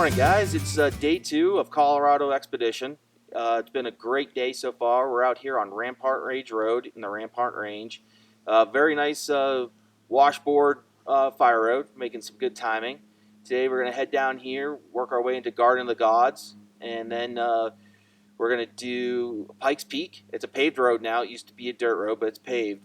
morning, guys. It's day 2 of Colorado Expedition. It's been a great day so far. We're out here on Rampart Range Road in the Rampart Range. Very nice washboard fire road, making some good timing. Today we're going to head down here, work our way into Garden of the Gods, and then we're going to do Pikes Peak. It's a paved road now. It used to be a dirt road, but it's paved.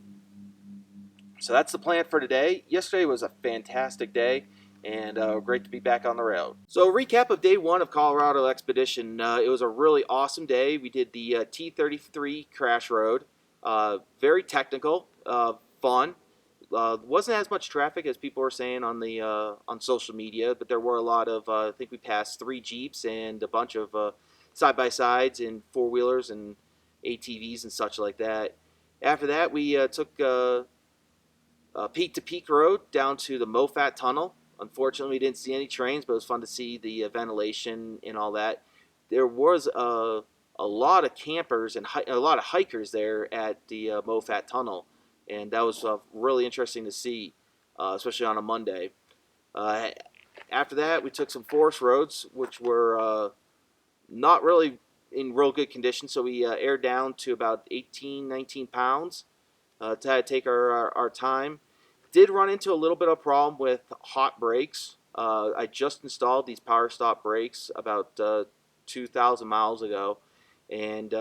So that's the plan for today. Yesterday was a fantastic day, and great to be back on the road. So recap of day 1 of Colorado Expedition. It was a really awesome day. We did the T33 crash road. Very technical, fun. Wasn't as much traffic as people were saying on the on social media, but there were a lot of, I think we passed 3 Jeeps and a bunch of side-by-sides and four-wheelers and ATVs and such like that. After that, we took peak-to-peak road down to the Mofat Tunnel. Unfortunately, we didn't see any trains, but it was fun to see the ventilation and all that. There was a lot of campers and a lot of hikers there at the Mofat Tunnel, and that was really interesting to see, especially on a Monday. After that, we took some forest roads, which were not really in real good condition, so we aired down to about 18, 19 pounds to take our time. Did run into a little bit of a problem with hot brakes. I just installed these power stop brakes about 2,000 miles ago, and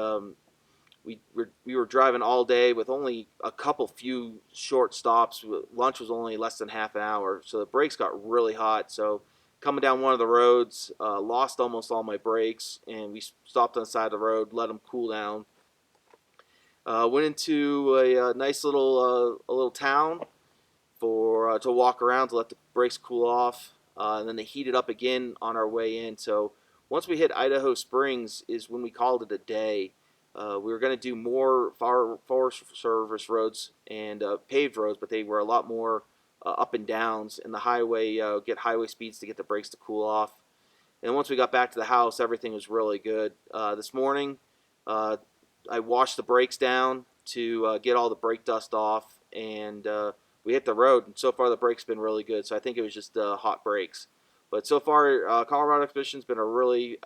we were driving all day with only a few short stops. Lunch was only less than half an hour, so the brakes got really hot. So coming down one of the roads, lost almost all my brakes, and we stopped on the side of the road, let them cool down. Went into a nice little town for to walk around to let the brakes cool off, and then they heated up again on our way in. So once we hit Idaho Springs is when we called it a day. We were going to do more Forest Service roads and paved roads, but they were a lot more up and downs, and the highway, get highway speeds to get the brakes to cool off. And once we got back to the house, everything was really good. This morning, I washed the brakes down to get all the brake dust off, and we hit the road, and so far the brakes have been really good, so I think it was just hot brakes. But so far, Colorado Expedition's been a really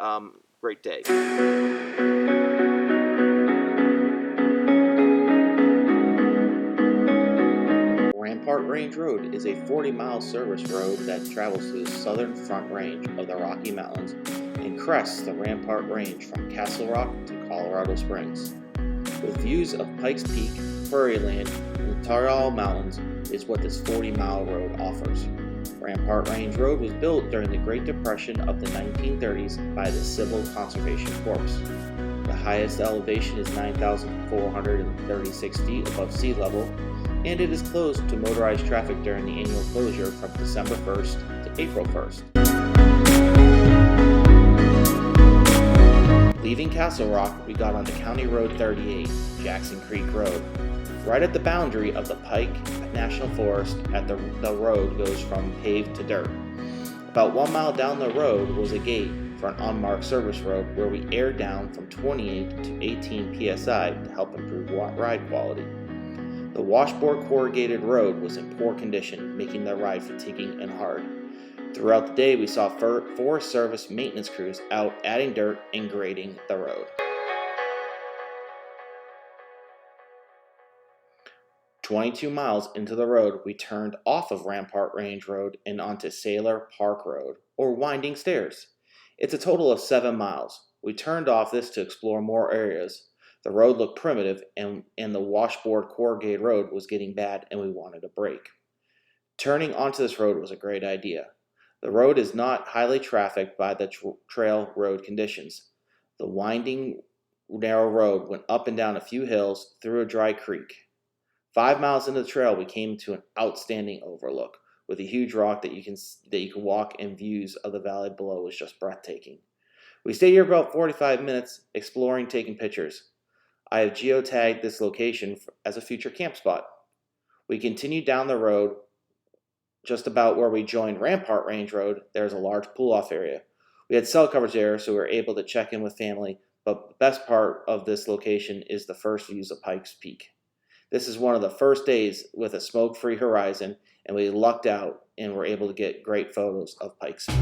great day. Rampart Range Road is a 40-mile service road that travels through the southern front range of the Rocky Mountains and crests the Rampart Range from Castle Rock to Colorado Springs. With views of Pikes Peak, Prairie Land, and the Tyrrell Mountains is what this 40-mile road offers. Rampart Range Road was built during the Great Depression of the 1930s by the Civil Conservation Corps. The highest elevation is 9,436 feet above sea level, and it is closed to motorized traffic during the annual closure from December 1st to April 1st. Leaving Castle Rock, we got onto County Road 38, Jackson Creek Road. Right at the boundary of the Pike National Forest, the road goes from paved to dirt. About 1 mile down the road was a gate for an unmarked service road where we aired down from 28 to 18 psi to help improve ride quality. The washboard corrugated road was in poor condition, making the ride fatiguing and hard. Throughout the day, we saw Forest Service maintenance crews out adding dirt and grading the road. 22 miles into the road, we turned off of Rampart Range Road and onto Sailor Park Road, or Winding Stairs. It's a total of 7 miles. We turned off this to explore more areas. The road looked primitive, and the washboard corrugated road was getting bad, and we wanted a break. Turning onto this road was a great idea. The road is not highly trafficked by the trail road conditions. The winding, narrow road went up and down a few hills through a dry creek. 5 miles into the trail, we came to an outstanding overlook with a huge rock that you can walk, and views of the valley below was just breathtaking. We stayed here about 45 minutes, exploring, taking pictures. I have geotagged this location as a future camp spot. We continued down the road. Just about where we joined Rampart Range Road, there's a large pull-off area. We had cell coverage there, so we were able to check in with family, but the best part of this location is the first views of Pikes Peak. This is one of the first days with a smoke-free horizon, and we lucked out and were able to get great photos of Pikes Peak.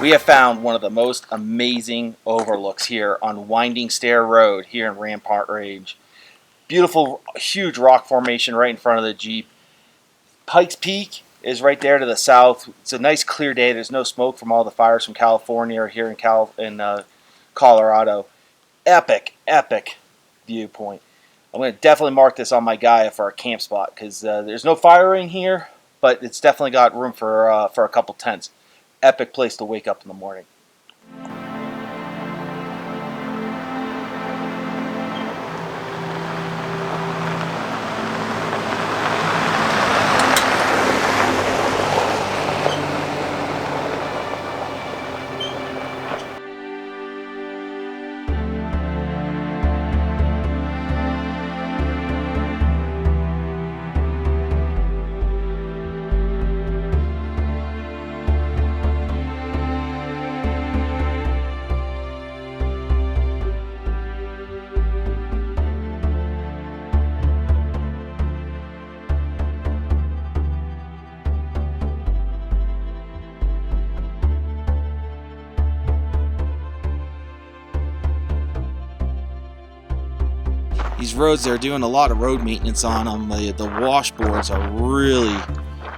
We have found one of the most amazing overlooks here on Winding Stair Road here in Rampart Range. Beautiful, huge rock formation right in front of the Jeep. Pikes Peak is right there to the south. It's a nice clear day. There's no smoke from all the fires from California or here in Colorado. Epic, epic viewpoint. I'm going to definitely mark this on my Gaia for our camp spot because there's no firing here, but it's definitely got room for a couple tents. Epic place to wake up in the morning. These roads, they're doing a lot of road maintenance on them. The washboards are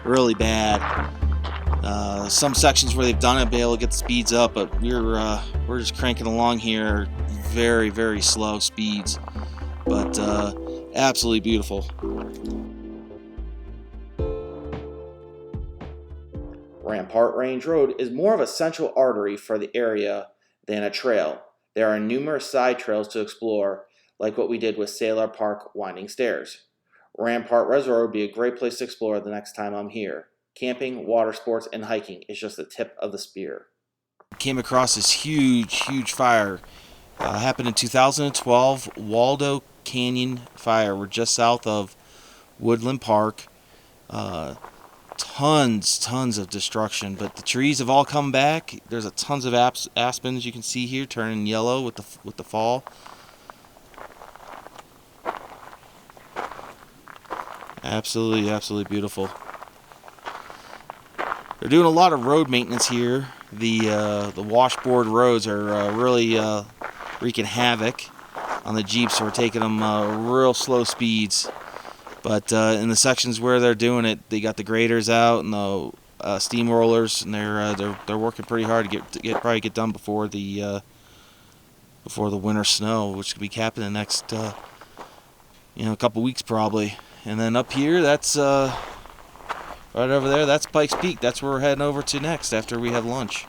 really bad. Some sections where they've done it, be able to get the speeds up, but we're just cranking along here, very slow speeds, but absolutely beautiful. Rampart Range Road is more of a central artery for the area than a trail. There are numerous side trails to explore, like what we did with Sailor Park Winding Stairs. Rampart Reservoir would be a great place to explore the next time I'm here. Camping, water sports, and hiking is just the tip of the spear. Came across this huge fire. Happened in 2012. Waldo Canyon fire. We're just south of Woodland Park. Tons of destruction, but the trees have all come back. There's a tons of aspens you can see here turning yellow with the fall. Absolutely beautiful. They're doing a lot of road maintenance here. The washboard roads are really wreaking havoc on the Jeeps, so we're taking them real slow speeds. But in the sections where they're doing it, they got the graders out and the steamrollers, and they're working pretty hard to probably get done before the winter snow, which could be capping the next couple weeks probably. And then up here, that's right over there. That's Pikes Peak. That's where we're heading over to next after we have lunch.